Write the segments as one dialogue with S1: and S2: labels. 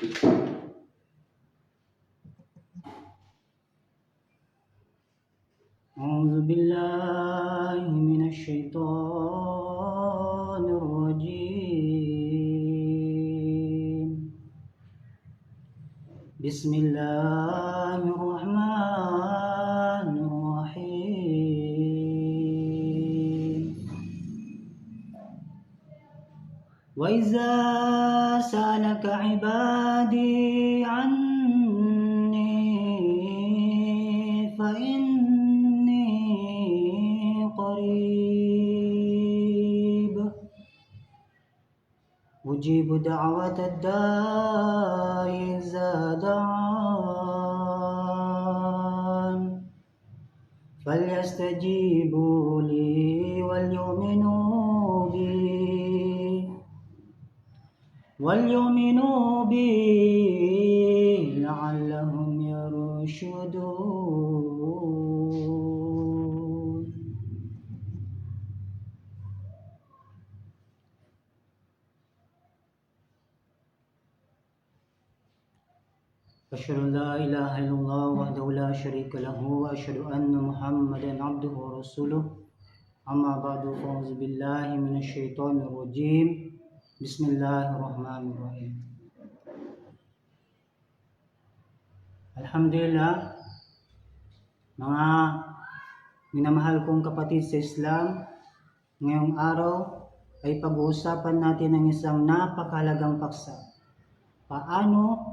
S1: أعوذ بالله من الشيطان الرجيم. بسم الله الرحمن الرحيم. وإذا سألك عبادي عني فإني قريب أجيب دعوة الداعي إذا دعان فليستجيبوا لي وليؤمنوا بي لعلهم يرشدون. أشهد أن لا إله إلا الله وحده لا شريك له وأشهد أن محمدا عبده ورسوله. أما بعد فأعوذ بالله من الشيطان الرجيم. بسم الله الرحمن الرحيم. Alhamdulillah, mga minamahal kong kapatid sa Islam, ngayong araw ay pag-uusapan natin ang isang napakahalagang paksa. Paano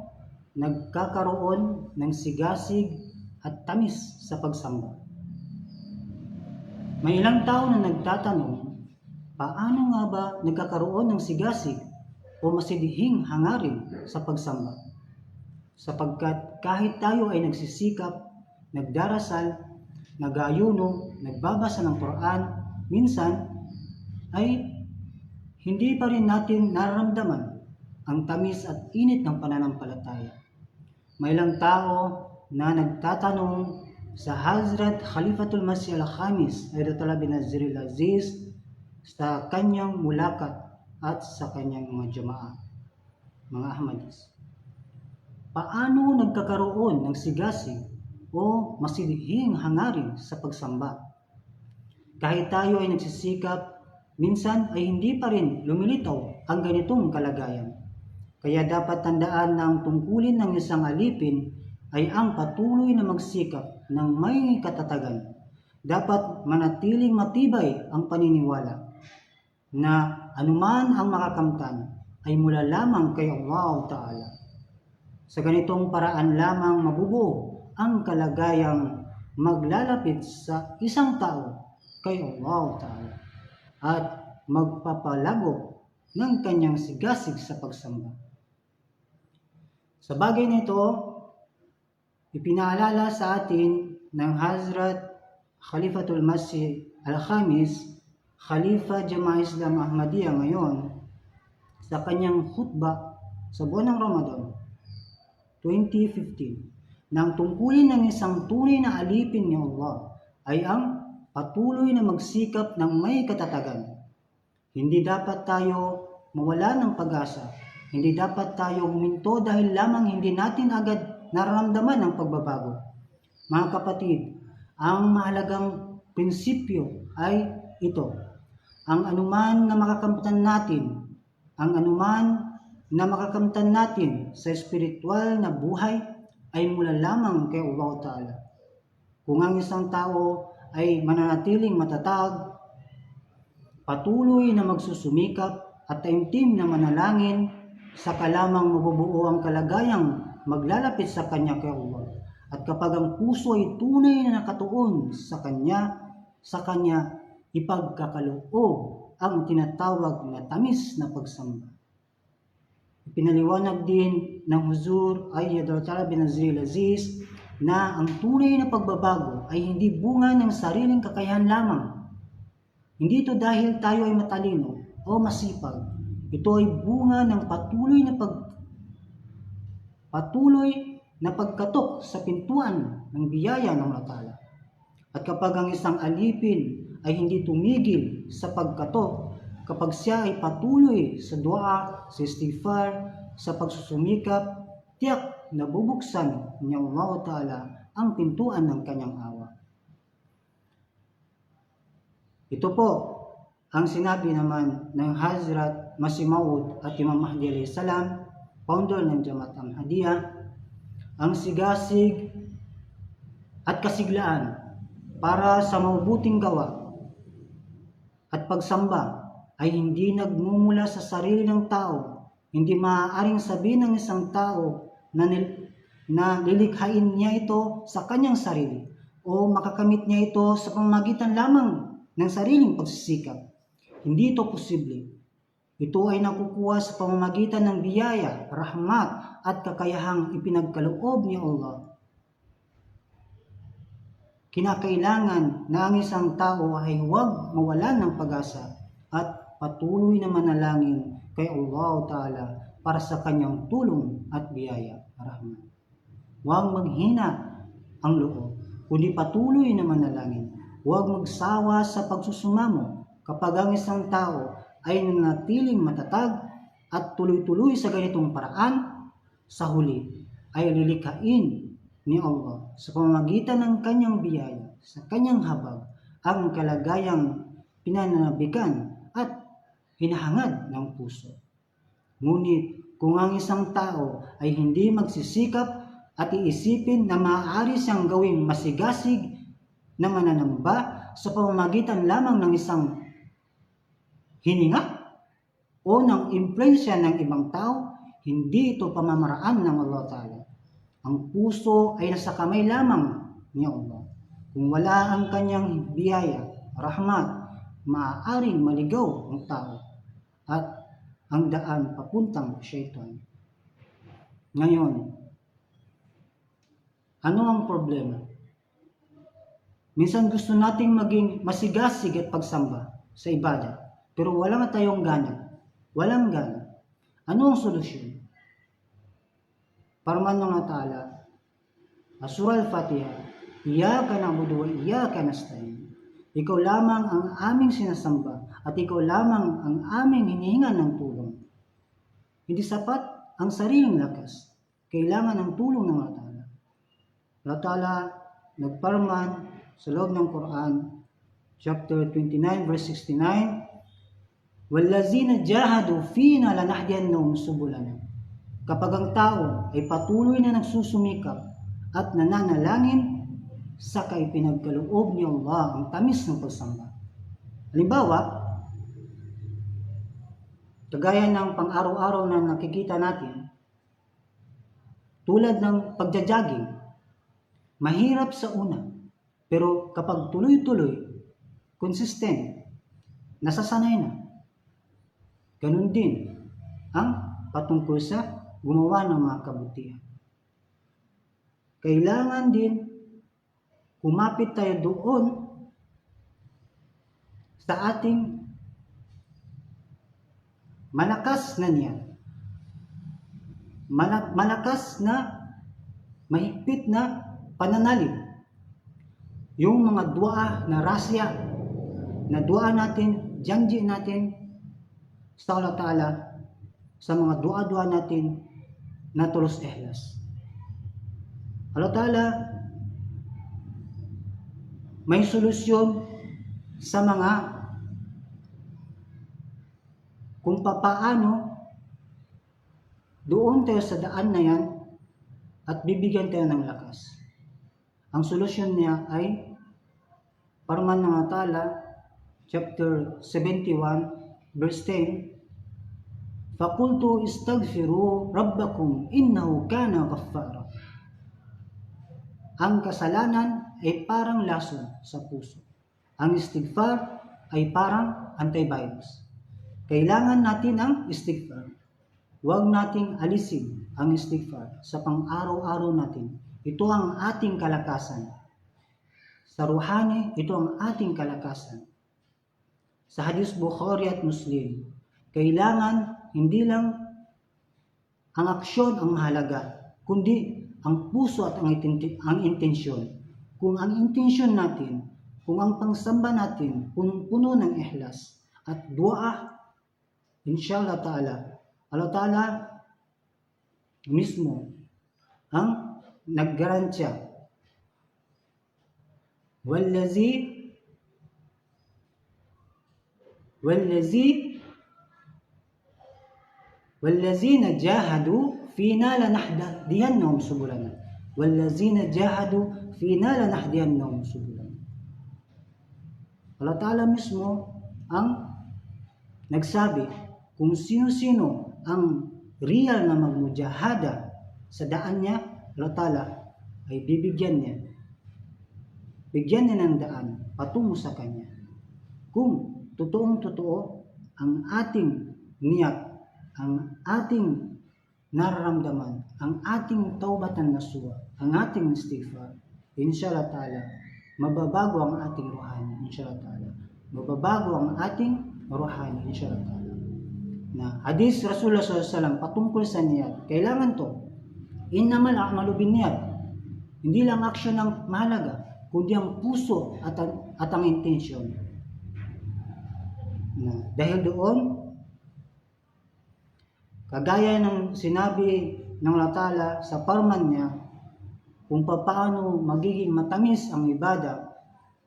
S1: nagkakaroon ng sigasig at tamis sa pagsamba? May ilang tao na nagtatanong, paano nga ba nagkakaroon ng sigasig o masidihing hangarin sa pagsamba? Sapagkat kahit tayo ay nagsisikap, nagdarasal, nag-aayuno, nagbabasa ng Quran, minsan ay hindi pa rin natin nararamdaman ang tamis at init ng pananampalataya. May ilang tao na nagtatanong sa Hazrat Khalifatul Masih Al-Khamis Ayatollah bin Nazir Al-Aziz sa kanyang mulakat at sa kanyang mga jamaah, mga Ahmadis. Paano nagkakaroon ng sigasig o masidihing hangarin sa pagsamba? Kahit tayo ay nagsisikap, minsan ay hindi pa rin lumilitaw ang ganitong kalagayan. Kaya dapat tandaan na ang tungkulin ng isang alipin ay ang patuloy na magsikap ng may katatagan. Dapat manatiling matibay ang paniniwala na anuman ang makakamtan ay mula lamang kay Allah Ta'ala. Sa ganitong paraan lamang mabubuo ang kalagayang maglalapit sa isang tao kay Allah Ta'ala at magpapalago ng kanyang sigasig sa pagsamba. Sa bagay nito, ipinaalala sa atin ng Hazrat Khalifatul Masih Al-Khamis, Khalifa Jamaah Islam Ahmadiyya ngayon, sa kanyang khutbah sa buwan ng Ramadan 2015, nang tungkulin ng isang tunay na alipin ni Allah ay ang patuloy na magsikap ng may katatagan. Hindi dapat tayo mawala ng pag-asa. Hindi dapat tayo huminto dahil lamang hindi natin agad nararamdaman ang pagbabago. Mga kapatid, ang mahalagang prinsipyo ay ito. Ang anuman na makakamtan natin sa espiritual na buhay ay mula lamang kay Allah Ta'ala. Kung ang isang tao ay mananatiling matatag, patuloy na magsusumikap at taimtim na manalangin, saka lamang mabubuo ang kalagayang maglalapit sa kanya kay Allah. At kapag ang puso ay tunay na nakatuon sa kanya ipagkakaloob ang tinatawag na tamis na pagsamba. Pinaliwanag din ng Huzur Ayatollah bin Nazir Al-Aziz na ang tunay na pagbabago ay hindi bunga ng sariling kakayahan lamang. Hindi ito dahil tayo ay matalino o masipag. Ito ay bunga ng patuloy na pagkatok sa pintuan ng biyaya ng Allah Ta'ala. At kapag ang isang alipin ay hindi tumigil sa pagkatok, kapag siya ay patuloy sa dua, sa istighfar, sa pagsusumikap, tiyak na bubuksan ni Allah Ta'ala ang pintuan ng kanyang awa. Ito po ang sinabi naman ng Hazrat Masih Maud at Imam Mahdi alayhi salam, founder ng Jamaat Ahmadiyya. Ang sigasig at kasiglaan para sa mabubuting gawa at pagsamba ay hindi nagmumula sa sarili ng tao. Hindi maaaring sabihin ng isang tao na lilikhain niya ito sa kanyang sarili o makakamit niya ito sa pamamagitan lamang ng sariling pagsisikap. Hindi ito posible. Ito ay nakukuha sa pamamagitan ng biyaya, rahmat at kakayahang ipinagkaloob ni Allah. Kinakailangan na ang isang tao ay huwag mawalan ng pag-asa at patuloy na manalangin kay Allah Ta'ala para sa kanyang tulong at biyaya, rahmat. Huwag maghina ang loob, kundi patuloy na manalangin. Huwag magsawa sa pagsusumamo kapag ang isang tao ay nanatiling matatag at tuloy-tuloy sa ganitong paraan, sa huli ay lilikhain ni Allah sa pamamagitan ng kanyang biyaya, sa kanyang habag, ang kalagayang pinananabikan at hinahangad ng puso. Ngunit kung ang isang tao ay hindi magsisikap at iisipin na maaari siyang gawing masigasig na mananamba sa pamamagitan lamang ng isang hininga o ng impluensya ng ibang tao, hindi ito pamamaraan ng Allah Ta'ala. Ang puso ay nasa kamay lamang ni Allah. Kung wala ang kanyang biyaya, rahmat, maaaring maligaw ang tao at ang daan papuntang syaitan. Ngayon, ano ang problema? Minsan gusto nating maging masigasig at pagsamba sa ibadah, pero wala nga tayong gana. Walang gana. Ano ang solusyon? Parman ng Ta'ala, Surah Al-Fatiha, Iyyaka na'budu wa iyyaka nasta'in. Ikaw lamang ang aming sinasamba at ikaw lamang ang aming hinihingan ng tulong. Hindi sapat ang sariling lakas. Kailangan ng tulong ng Allah Ta'ala. Allah Ta'ala nagparman sa loob ng Quran, chapter 29, verse 69, وَالَّذِينَ جَاهَدُوا فِينَا لَنَهْدِيَنَّهُمْ سُبُلَنَا. Kapag ang tao ay patuloy na nagsusumikap at nananalangin, saka ipinagkaloob ni Allah ang tamis ng pagsamba. Halimbawa, kagaya ng pang-araw-araw na nakikita natin, tulad ng pagja-jogging, mahirap sa una, pero kapag tuloy-tuloy, consistent, nasasanay na. Ganun din ang patungkol sa gumawa ng mga kabutihan. Kailangan din kumapit tayo doon sa ating malakas na niyan. Malakas na mahigpit na pananalig. Yung mga dua na rasya, na dua natin, janji natin sa Allah Ta'ala, sa mga dua-dua natin na tulus ikhlas. Allah Ta'ala may solusyon sa mga kung papaano doon tayo sa daan na yan at bibigyan tayo ng lakas. Ang solusyon niya ay Parman ng Allah Ta'ala, chapter 71, verse 10, فَقُلْتُ اسْتَغْفِرُوا رَبَّكُمْ إِنَّهُ كَانَ غَفَّارًا. Ang kasalanan ay parang lason sa puso. Ang istighfar ay parang antivirus. Kailangan natin ang istighfar. Huwag nating alisin ang istighfar sa pang-araw-araw natin. Ito ang ating kalakasan. Sa ruhani, ito ang ating kalakasan. Sa hadis Bukhari at Muslim, kailangan hindi lang ang aksyon ang mahalaga, kundi ang puso at ang intensyon. Kung ang intensyon natin, kung ang pangsamba natin punong-puno ng ikhlas at dua, inshallah ta'ala, Allah Ta'ala mismo ang naggarantya. Wallazina jahadu fina lanahdiyannahum subulana. Wallazina jahadu fina lanahdiyannahum subulana. Allah Ta'ala mismo ang nagsabi kung sino-sino ang real na magmujahada sa daan niya, Allah Ta'ala ay bigyan niya ng daan patungo sa Kanya. Kung totoong-totoo ang ating niyat, ang ating nararamdaman, ang ating taubatan nasuha, ang ating istighfar, inshallah ta'ala, mababago ang ating ruhani, inshallah ta'ala. Mababago ang ating ruhani, inshallah ta'ala. Na hadis Rasulullah SAW patungkol sa niyat, kailangan to, innamal a'malu binniyat. Hindi lang aksyon ang mahalaga, kundi ang puso at ang intensyon. Dahil doon, kagaya ng sinabi ng Allah Ta'ala sa parman niya, kung paano magiging matamis ang ibada,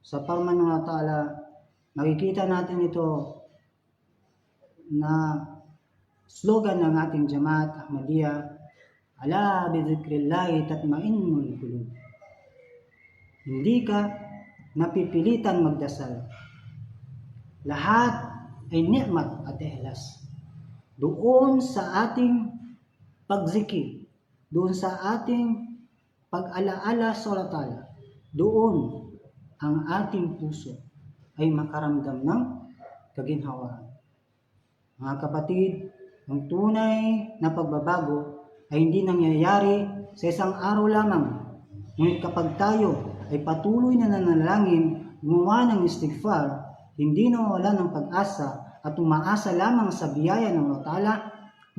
S1: sa parman ng Allah Ta'ala, makikita natin ito na slogan ng ating Jamaat Ahmadiyya, ala bizikrillahi tatmainnul qulub. Hindi ka napipilitan magdasal. Lahat ay nikmat at ihlas. Doon sa ating pagzikir, doon sa ating pag-alaala sa Allah Ta'ala, doon ang ating puso ay makaramdam ng kaginhawaan. Mga kapatid, ang tunay na pagbabago ay hindi nangyayari sa isang araw lamang. Ngunit kapag tayo ay patuloy na nanalangin, gumawa ng istighfar, hindi nawawala ng pag-asa at umaasa lamang sa biyaya ng Allah Ta'ala,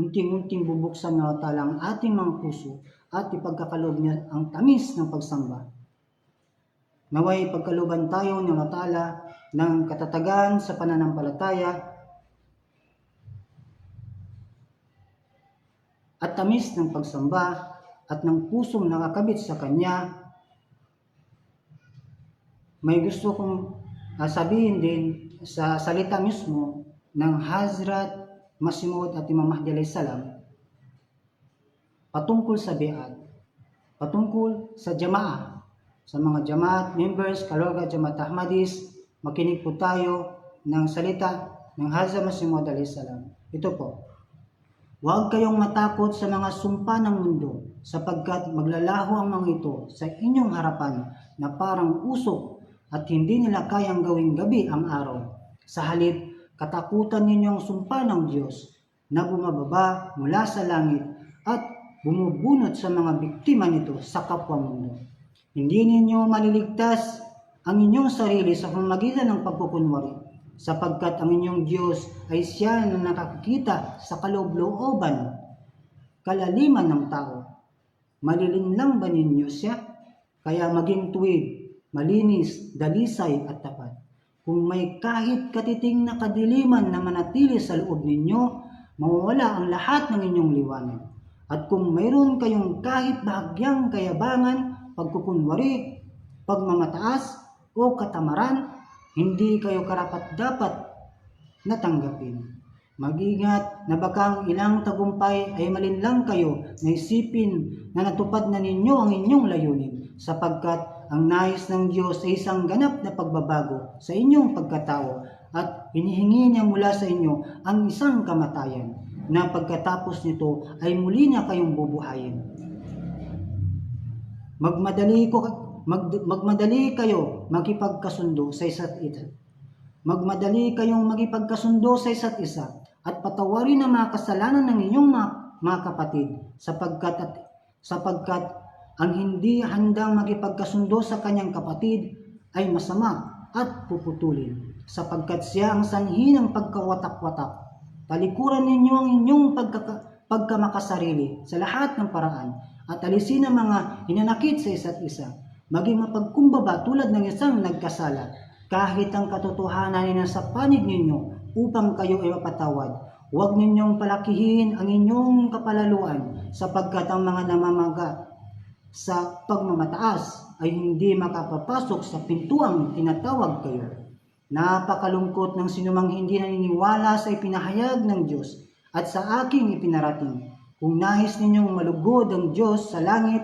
S1: unting-unting bubuksan ng Allah Ta'ala ang ating mga puso at ipagkakaloob niya ang tamis ng pagsamba. Naway pagkalooban tayo ng Allah Ta'ala ng katatagan sa pananampalataya at tamis ng pagsamba at ng pusong nakakabit sa Kanya. May gusto kong sabihin din sa salita mismo ng Hazrat Masih Maud at Imam Mahdi alayhis salam patungkol sa bi'at, patungkol sa jamaah, sa mga jamaat members, kalorga Jamaat Ahmadis. Makinig po tayo ng salita ng Hazrat Masih Maud alayhis salam. Ito po: huwag kayong matakot sa mga sumpa ng mundo, sapagkat maglalaho ang mga ito sa inyong harapan na parang usok at hindi nila kayang gawing gabi ang araw. Sa halip, katakutan ninyo ang sumpa ng Diyos na bumababa mula sa langit at bumubunot sa mga biktima nito sa kapwa mundo. Hindi ninyo maliligtas ang inyong sarili sa pamamagitan ng pagkukunwari, sapagkat ang inyong Diyos ay siya na nakakita sa kaloob-looban, kalaliman ng tao. Malilinlang ba ninyo siya? Kaya maging tuwid, malinis, dalisay at tapat. Kung may kahit katiting na kadiliman na manatili sa loob ninyo, mawawala ang lahat ng inyong liwanag. At kung mayroon kayong kahit bahagyang kayabangan, pagkukunwari, pagmamataas o katamaran, hindi kayo karapat-dapat natanggapin. Mag-ingat na bakang ilang tagumpay ay malinlang kayo na isipin na natupad na ninyo ang inyong layunin, sapagkat ang nais ng Diyos ay isang ganap na pagbabago sa inyong pagkatao at hinihingi niya mula sa inyo ang isang kamatayan na pagkatapos nito ay muli na kayong bubuhayin. Magmadali kayo magipagkasundo sa isa't isa. Magmadali kayong magipagkasundo sa isa't isa at patawarin ang mga kasalanan ng inyong mga kapatid, sapagkat ang hindi handang magipagkasundo sa kanyang kapatid ay masama at puputulin, sapagkat siya ang sanhi ng pagkawatak-watak. Talikuran ninyo ang inyong pagkamakasarili sa lahat ng paraan at alisin ang mga hinanakit sa isa't isa. Maging mapagkumbaba tulad ng isang nagkasala, kahit ang katotohanan ay nasa panig ninyo upang kayo ay mapatawad. Huwag ninyong palakihin ang inyong kapalaluan, sapagkat ang mga namamaga sa pagmamataas ay hindi makapapasok sa pintuang tinatawag kayo. Napakalungkot ng sinumang hindi naniniwala sa ipinahayag ng Diyos at sa aking ipinarating. Kung nais ninyong malugod ang Diyos sa langit,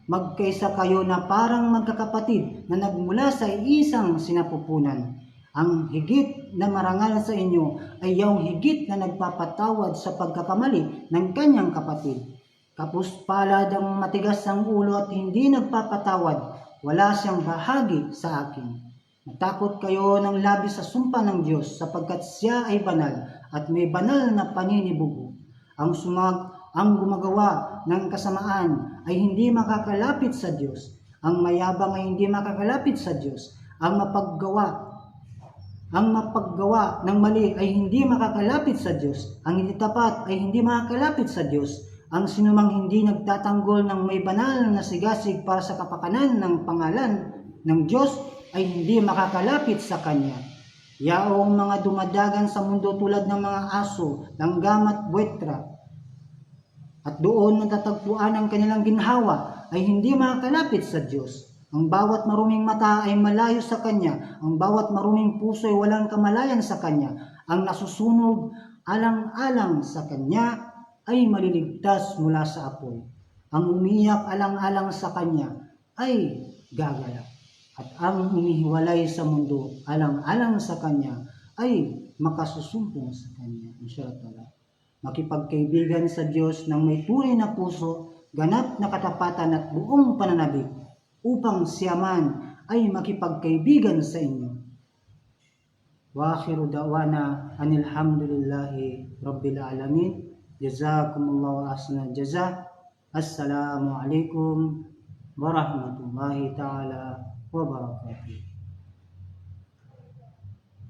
S1: magkaisa kayo na parang magkakapatid na nagmula sa isang sinapupunan. Ang higit na marangal sa inyo ay yung higit na nagpapatawad sa pagkakamali ng kanyang kapatid. Kapuspalad ang matigas ang ulo at hindi nagpapatawad, wala siyang bahagi sa akin. Matakot kayo ng labis sa sumpa ng Diyos sapagkat siya ay banal at may banal na paninibugo. Ang gumagawa ng kasamaan ay hindi makakalapit sa Diyos. Ang mayabang ay hindi makakalapit sa Diyos. Ang mapaggawa ng mali ay hindi makakalapit sa Diyos. Ang hindi tapat ay hindi makakalapit sa Diyos. Ang sinumang hindi nagtatanggol ng may banal na sigasig para sa kapakanan ng pangalan ng Diyos ay hindi makakalapit sa Kanya. Yaong mga dumadagan sa mundo tulad ng mga aso, langgam at buwetra, at doon natatagpuan ang kanilang ginhawa ay hindi makakalapit sa Diyos. Ang bawat maruming mata ay malayo sa Kanya. Ang bawat maruming puso ay walang kamalayan sa Kanya. Ang nasusunog alang-alang sa Kanya ay maliligtas mula sa apoy. Ang umiyak alang-alang sa Kanya ay gagalak. At ang umihiwalay sa mundo alang-alang sa Kanya ay makasusumpong sa Kanya. Inshallah. Makipagkaibigan sa Diyos ng may tunay na puso, ganap na katapatan at buong pananabik upang siya man ay makipagkaibigan sa inyo. Wa akhiru da'wana anilhamdulillahi rabbil alamin. Jazakumullahu ahsanal jazaa. Assalamu alaikum warahmatullahi ta'ala wabarakatuh.